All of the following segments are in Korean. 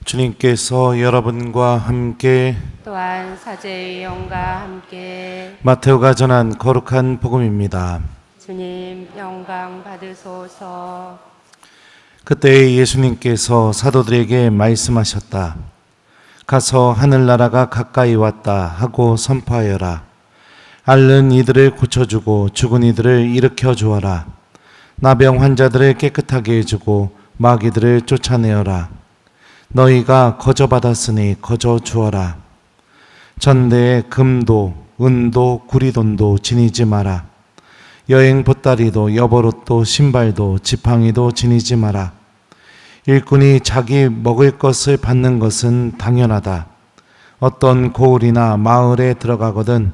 주님께서 여러분과 함께 또한 사제의 영과 함께 마테오가 전한 거룩한 복음입니다. 주님 영광 받으소서. 그때 예수님께서 사도들에게 말씀하셨다. 가서 하늘나라가 가까이 왔다 하고 선포하여라. 앓는 이들을 고쳐주고 죽은 이들을 일으켜 주어라. 나병 환자들을 깨끗하게 해주고 마귀들을 쫓아내어라. 너희가 거저 받았으니 거저 주어라. 전대에 금도 은도 구리돈도 지니지 마라. 여행 보따리도 여벌옷도 신발도 지팡이도 지니지 마라. 일꾼이 자기 먹을 것을 받는 것은 당연하다. 어떤 고을이나 마을에 들어가거든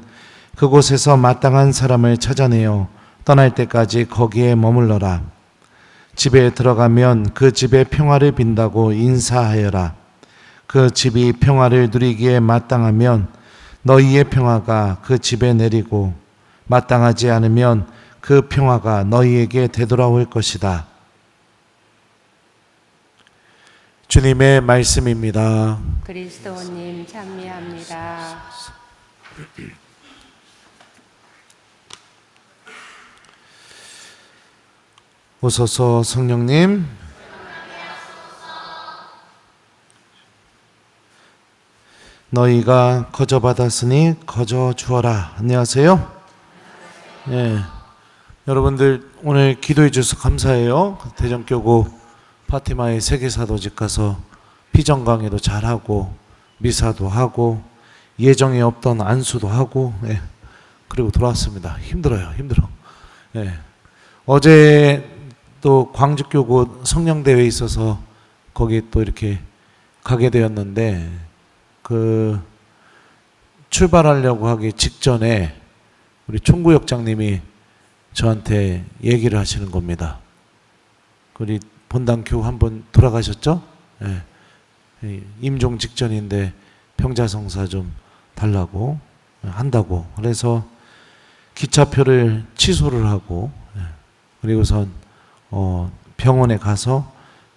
그곳에서 마땅한 사람을 찾아내어 떠날 때까지 거기에 머물러라. 집에 들어가면 그 집에 평화를 빈다고 인사하여라. 그 집이 평화를 누리기에 마땅하면 너희의 평화가 그 집에 내리고 마땅하지 않으면 그 평화가 너희에게 되돌아올 것이다. 주님의 말씀입니다. 그리스도님 찬미합니다. 오소서 성령님. 너희가 거저 받았으니 거저 주어라. 안녕하세요. 네. 여러분들 오늘 기도해 주셔서 감사해요. 대전교구 파티마의 세계사도집 가서 피정강의도 잘하고 미사도 하고 예정에 없던 안수도 하고 그리고 돌아왔습니다. 힘들어요. 어제 또 광주교구 성령대회에 있어서 거기 또 이렇게 가게 되었는데 그 출발하려고 하기 직전에 우리 총구역장님이 저한테 얘기를 하시는 겁니다. 우리 본당 교우 한 분 돌아가셨죠? 임종 직전인데 평자성사 좀 달라고 한다고. 그래서 기차표를 취소를 하고 그리고선 병원에 가서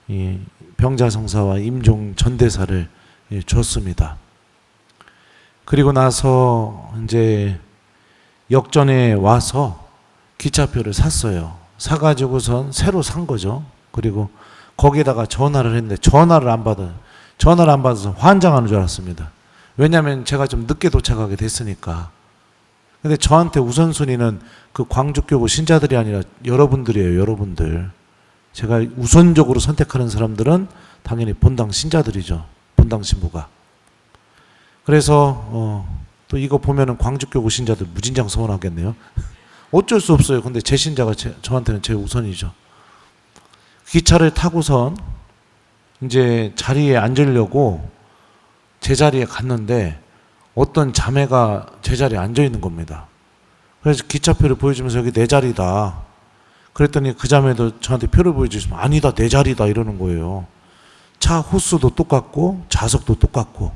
이 병자성사와 임종 전대사를 줬습니다. 그리고 나서 이제 역전에 와서 기차표를 샀어요. 사가지고선 새로 산 거죠. 그리고 거기에다가 전화를 했는데 전화를 안 받아서 환장하는 줄 알았습니다. 왜냐하면 제가 좀 늦게 도착하게 됐으니까. 근데 저한테 우선순위는 그 광주교구 신자들이 아니라 여러분들이에요. 여러분들. 제가 우선적으로 선택하는 사람들은 당연히 본당 신자들이죠. 본당 신부가. 그래서 또 이거 보면은 광주교구 신자들 무진장 서운하겠네요. 어쩔 수 없어요. 근데 제 신자가 저한테는 제일 우선이죠. 기차를 타고선 이제 자리에 앉으려고 제 자리에 갔는데 어떤 자매가 제 자리에 앉아 있는 겁니다. 그래서 기차표를 보여주면서 여기 내 자리다. 그랬더니 그 자매도 저한테 표를 보여주시면 아니다 내 자리다 이러는 거예요. 차 호수도 똑같고 좌석도 똑같고.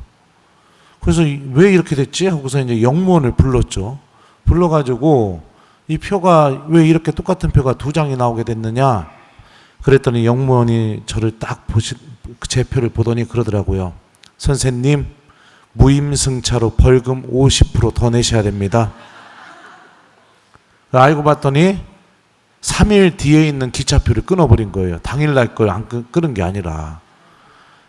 그래서 왜 이렇게 됐지? 하고서 이제 영무원을 불렀죠. 불러가지고 이 표가 왜 이렇게 똑같은 표가 두 장이 나오게 됐느냐? 그랬더니 영무원이 저를 딱 제 표를 보더니 그러더라고요. 선생님, 무임승차로 벌금 50% 더 내셔야 됩니다. 알고 봤더니 3일 뒤에 있는 기차표를 끊어버린 거예요. 당일날 걸 안 끊은 게 아니라.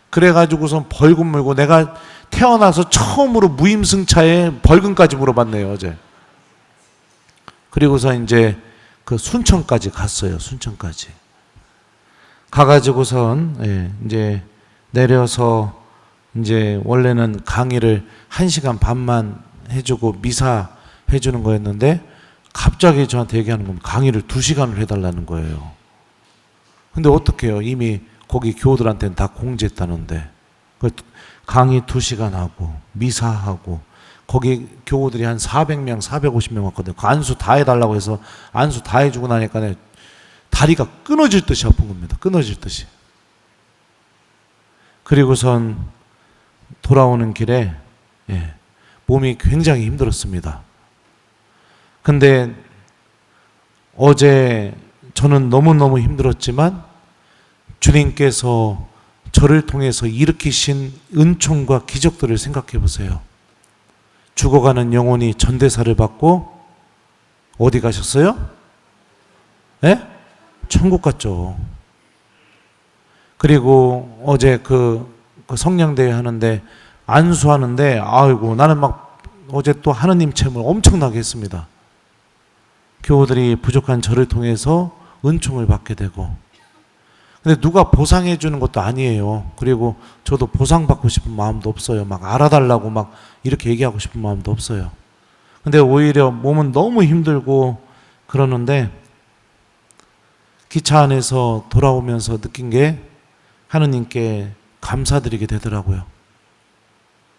그래가지고선 벌금 물고 내가 태어나서 처음으로 무임승차에 벌금까지 물어봤네요, 어제. 그리고서 이제 그 순천까지 갔어요, 순천까지. 가가지고선 이제 내려서 이제 원래는 강의를 1시간 반만 해주고 미사 해주는 거였는데 갑자기 저한테 얘기하는 겁니다. 강의를 2시간을 해달라는 거예요. 근데 어떡해요? 이미 거기 교우들한테는 다 공지했다는데. 강의 2시간 하고 미사하고 거기 교우들이 한 400명, 450명 왔거든요. 그 안수 다 해달라고 해서 안수 다 해주고 나니까 다리가 끊어질 듯이 아픈 겁니다. 끊어질 듯이. 그리고선 돌아오는 길에 몸이 굉장히 힘들었습니다. 근데 어제 저는 너무너무 힘들었지만 주님께서 저를 통해서 일으키신 은총과 기적들을 생각해 보세요. 죽어가는 영혼이 전대사를 받고 어디 가셨어요? 예? 천국 갔죠. 그리고 어제 그 성령대회 하는데 안수하는데 아이고 나는 막 어제 또 하느님 체험을 엄청나게 했습니다. 교우들이 부족한 저를 통해서 은총을 받게 되고, 근데 누가 보상해 주는 것도 아니에요. 그리고 저도 보상받고 싶은 마음도 없어요. 막 알아달라고 막 이렇게 얘기하고 싶은 마음도 없어요. 근데 오히려 몸은 너무 힘들고 그러는데 기차 안에서 돌아오면서 느낀 게 하느님께 감사드리게 되더라고요.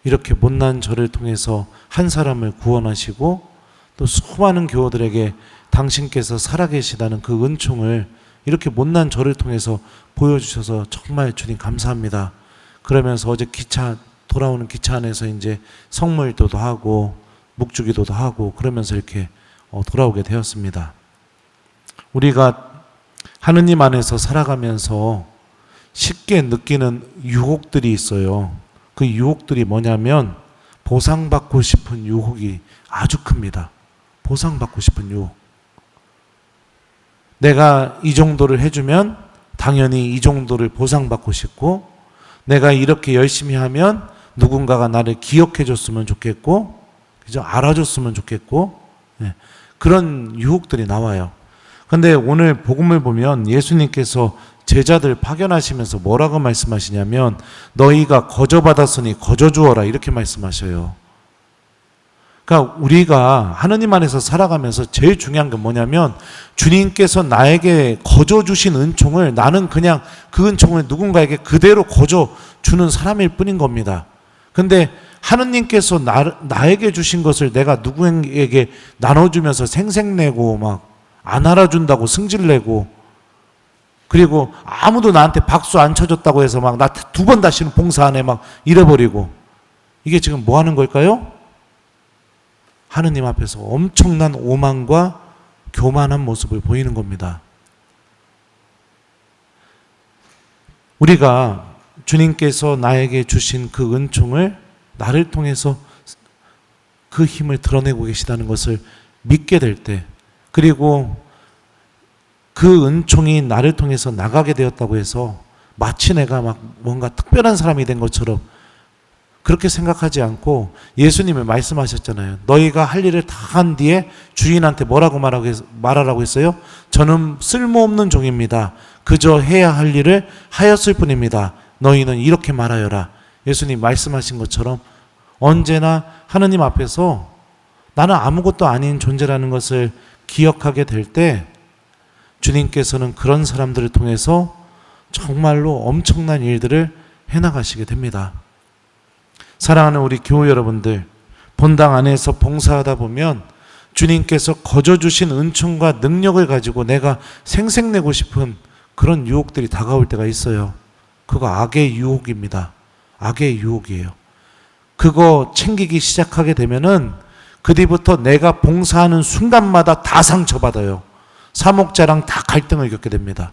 이렇게 못난 저를 통해서 한 사람을 구원하시고 또 수많은 교우들에게 당신께서 살아계시다는 그 은총을 이렇게 못난 저를 통해서 보여주셔서 정말 주님 감사합니다. 그러면서 어제 돌아오는 기차 안에서 이제 성물도도 하고 묵주기도도 하고 그러면서 이렇게 돌아오게 되었습니다. 우리가 하느님 안에서 살아가면서 쉽게 느끼는 유혹들이 있어요. 그 유혹들이 뭐냐면 보상받고 싶은 유혹이 아주 큽니다. 보상받고 싶은 유혹. 내가 이 정도를 해주면 당연히 이 정도를 보상받고 싶고, 내가 이렇게 열심히 하면 누군가가 나를 기억해 줬으면 좋겠고, 그죠? 알아줬으면 좋겠고, 네. 그런 유혹들이 나와요. 근데 오늘 복음을 보면 예수님께서 제자들 파견하시면서 뭐라고 말씀하시냐면 너희가 거저 받았으니 거저 주어라 이렇게 말씀하셔요. 그러니까 우리가 하느님 안에서 살아가면서 제일 중요한 게 뭐냐면 주님께서 나에게 거저 주신 은총을 나는 그냥 그 은총을 누군가에게 그대로 거저 주는 사람일 뿐인 겁니다. 근데 하느님께서 나에게 주신 것을 내가 누구에게 나눠주면서 생색내고 막 안 알아준다고 승질내고, 그리고 아무도 나한테 박수 안 쳐줬다고 해서 막 나 2번 다시는 봉사 안 해 막 잃어버리고, 이게 지금 뭐 하는 걸까요? 하느님 앞에서 엄청난 오만과 교만한 모습을 보이는 겁니다. 우리가 주님께서 나에게 주신 그 은총을 나를 통해서 그 힘을 드러내고 계시다는 것을 믿게 될 때, 그리고 그 은총이 나를 통해서 나가게 되었다고 해서 마치 내가 막 뭔가 특별한 사람이 된 것처럼 그렇게 생각하지 않고, 예수님이 말씀하셨잖아요. 너희가 할 일을 다 한 뒤에 주인한테 뭐라고 말하라고 했어요? 저는 쓸모없는 종입니다. 그저 해야 할 일을 하였을 뿐입니다. 너희는 이렇게 말하여라. 예수님 말씀하신 것처럼 언제나 하느님 앞에서 나는 아무것도 아닌 존재라는 것을 기억하게 될 때 주님께서는 그런 사람들을 통해서 정말로 엄청난 일들을 해나가시게 됩니다. 사랑하는 우리 교우 여러분들, 본당 안에서 봉사하다 보면 주님께서 거저 주신 은총과 능력을 가지고 내가 생색내고 싶은 그런 유혹들이 다가올 때가 있어요. 그거 악의 유혹입니다. 악의 유혹이에요. 그거 챙기기 시작하게 되면은 그 뒤부터 내가 봉사하는 순간마다 다 상처받아요. 사목자랑 다 갈등을 겪게 됩니다.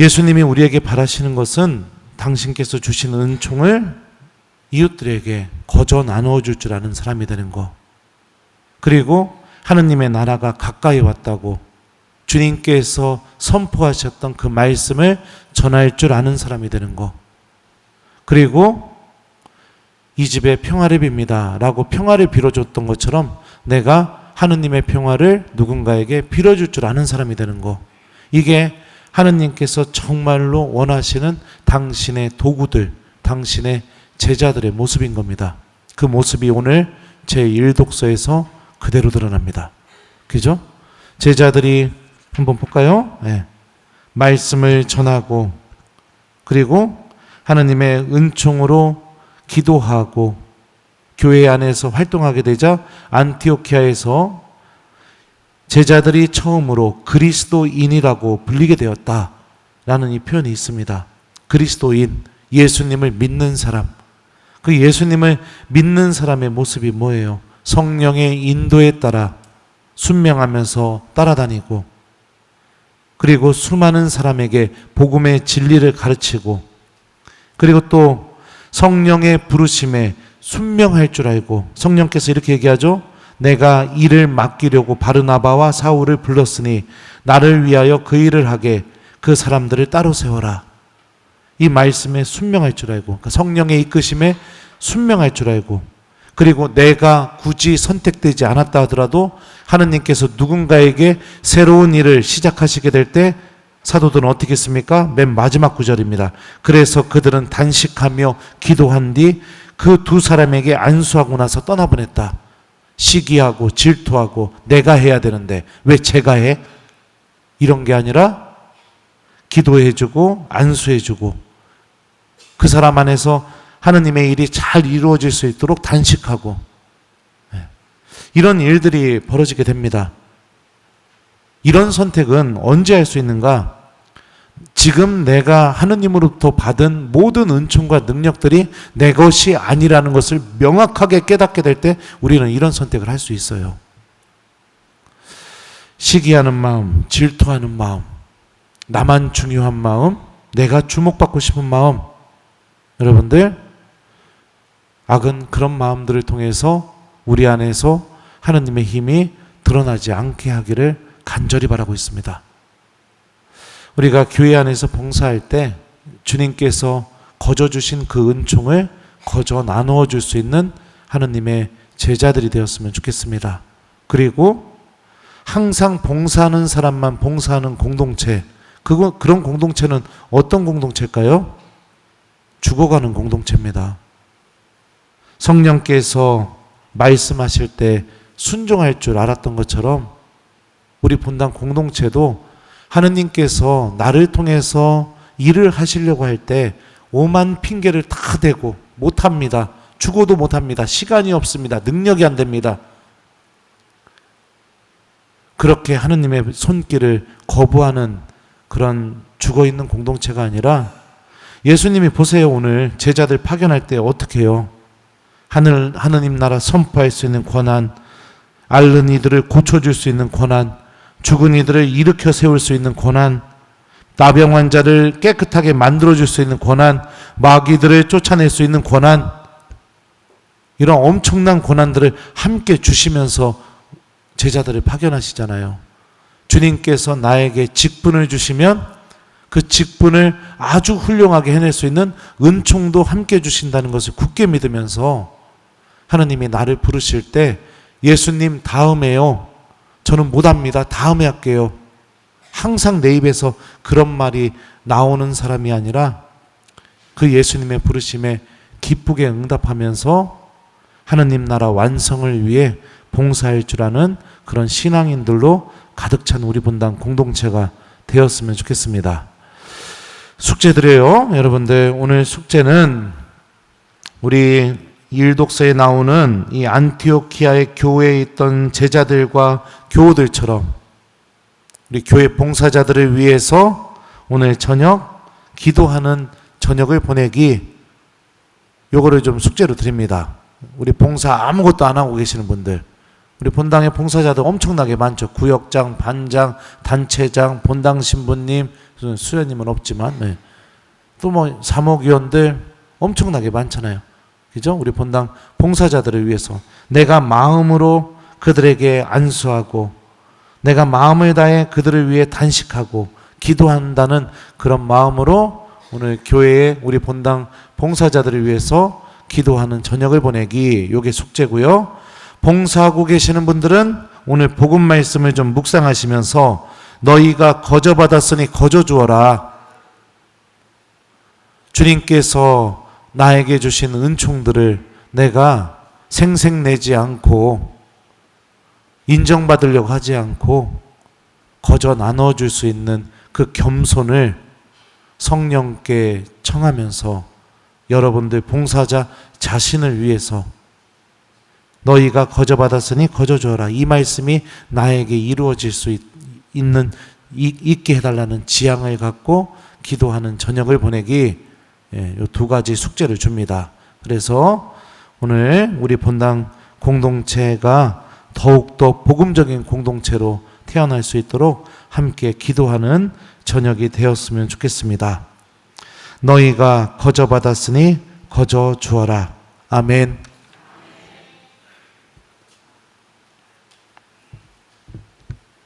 예수님이 우리에게 바라시는 것은 당신께서 주신 은총을 이웃들에게 거저 나누어줄 줄 아는 사람이 되는 것, 그리고 하느님의 나라가 가까이 왔다고 주님께서 선포하셨던 그 말씀을 전할 줄 아는 사람이 되는 것, 그리고 이 집에 평화를 빕니다 라고 평화를 빌어줬던 것처럼 내가 하느님의 평화를 누군가에게 빌어줄 줄 아는 사람이 되는 것, 이게 하느님께서 정말로 원하시는 당신의 도구들, 당신의 제자들의 모습인 겁니다. 그 모습이 오늘 제1독서에서 그대로 드러납니다. 그죠? 제자들이 한번 볼까요? 네. 말씀을 전하고, 그리고 하느님의 은총으로 기도하고, 교회 안에서 활동하게 되자 안티오키아에서 제자들이 처음으로 그리스도인이라고 불리게 되었다라는 이 표현이 있습니다. 그리스도인, 예수님을 믿는 사람. 그 예수님을 믿는 사람의 모습이 뭐예요? 성령의 인도에 따라 순명하면서 따라다니고, 그리고 수많은 사람에게 복음의 진리를 가르치고, 그리고 또 성령의 부르심에 순명할 줄 알고, 성령께서 이렇게 얘기하죠. 내가 일을 맡기려고 바르나바와 사울을 불렀으니 나를 위하여 그 일을 하게 그 사람들을 따로 세워라. 이 말씀에 순명할 줄 알고, 그러니까 성령의 이끄심에 순명할 줄 알고, 그리고 내가 굳이 선택되지 않았다 하더라도 하느님께서 누군가에게 새로운 일을 시작하시게 될 때 사도들은 어떻게 했습니까? 맨 마지막 구절입니다. 그래서 그들은 단식하며 기도한 뒤 그 두 사람에게 안수하고 나서 떠나보냈다. 시기하고 질투하고 내가 해야 되는데 왜 제가 해? 이런 게 아니라 기도해주고 안수해주고 그 사람 안에서 하느님의 일이 잘 이루어질 수 있도록 단식하고, 이런 일들이 벌어지게 됩니다. 이런 선택은 언제 할 수 있는가? 지금 내가 하느님으로부터 받은 모든 은총과 능력들이 내 것이 아니라는 것을 명확하게 깨닫게 될 때 우리는 이런 선택을 할 수 있어요. 시기하는 마음, 질투하는 마음, 나만 중요한 마음, 내가 주목받고 싶은 마음, 여러분들, 악은 그런 마음들을 통해서 우리 안에서 하느님의 힘이 드러나지 않게 하기를 간절히 바라고 있습니다. 우리가 교회 안에서 봉사할 때 주님께서 거저 주신 그 은총을 거저 나누어 줄 수 있는 하느님의 제자들이 되었으면 좋겠습니다. 그리고 항상 봉사하는 사람만 봉사하는 공동체, 그런 공동체는 어떤 공동체일까요? 죽어가는 공동체입니다. 성령께서 말씀하실 때 순종할 줄 알았던 것처럼 우리 본당 공동체도 하느님께서 나를 통해서 일을 하시려고 할 때 오만 핑계를 다 대고 못합니다. 죽어도 못합니다. 시간이 없습니다. 능력이 안 됩니다. 그렇게 하느님의 손길을 거부하는 그런 죽어있는 공동체가 아니라, 예수님이 보세요. 오늘 제자들 파견할 때 어떻게 해요? 하느님 나라 선포할 수 있는 권한, 앓는 이들을 고쳐줄 수 있는 권한, 죽은 이들을 일으켜 세울 수 있는 권한, 나병 환자를 깨끗하게 만들어줄 수 있는 권한, 마귀들을 쫓아낼 수 있는 권한, 이런 엄청난 권한들을 함께 주시면서 제자들을 파견하시잖아요. 주님께서 나에게 직분을 주시면 그 직분을 아주 훌륭하게 해낼 수 있는 은총도 함께 주신다는 것을 굳게 믿으면서 하느님이 나를 부르실 때 예수님 다음에요. 저는 못합니다. 다음에 할게요. 항상 내 입에서 그런 말이 나오는 사람이 아니라 그 예수님의 부르심에 기쁘게 응답하면서 하느님 나라 완성을 위해 봉사할 줄 아는 그런 신앙인들로 가득 찬 우리 본당 공동체가 되었으면 좋겠습니다. 숙제 드려요. 여러분들, 오늘 숙제는 우리 일독서에 나오는 이 안티오키아의 교회에 있던 제자들과 교우들처럼 우리 교회 봉사자들을 위해서 오늘 저녁 기도하는 저녁을 보내기, 요거를 좀 숙제로 드립니다. 우리 봉사 아무것도 안 하고 계시는 분들, 우리 본당의 봉사자들 엄청나게 많죠. 구역장, 반장, 단체장, 본당 신부님, 수녀님은 없지만, 네. 또 뭐 사목위원들 엄청나게 많잖아요. 그죠? 우리 본당 봉사자들을 위해서 내가 마음으로 그들에게 안수하고 내가 마음을 다해 그들을 위해 단식하고 기도한다는 그런 마음으로 오늘 교회에 우리 본당 봉사자들을 위해서 기도하는 저녁을 보내기, 요게 숙제고요. 봉사하고 계시는 분들은 오늘 복음 말씀을 좀 묵상하시면서 너희가 거저 받았으니 거저 주어라. 주님께서 나에게 주신 은총들을 내가 생색내지 않고 인정받으려고 하지 않고 거저 나눠줄 수 있는 그 겸손을 성령께 청하면서 여러분들 봉사자 자신을 위해서 너희가 거저 받았으니 거저 주어라, 이 말씀이 나에게 이루어질 수 있게 해달라는 지향을 갖고 기도하는 저녁을 보내기, 이 두 가지 숙제를 줍니다. 그래서 오늘 우리 본당 공동체가 더욱더 복음적인 공동체로 태어날 수 있도록 함께 기도하는 저녁이 되었으면 좋겠습니다. 너희가 거저 받았으니 거저 주어라. 아멘.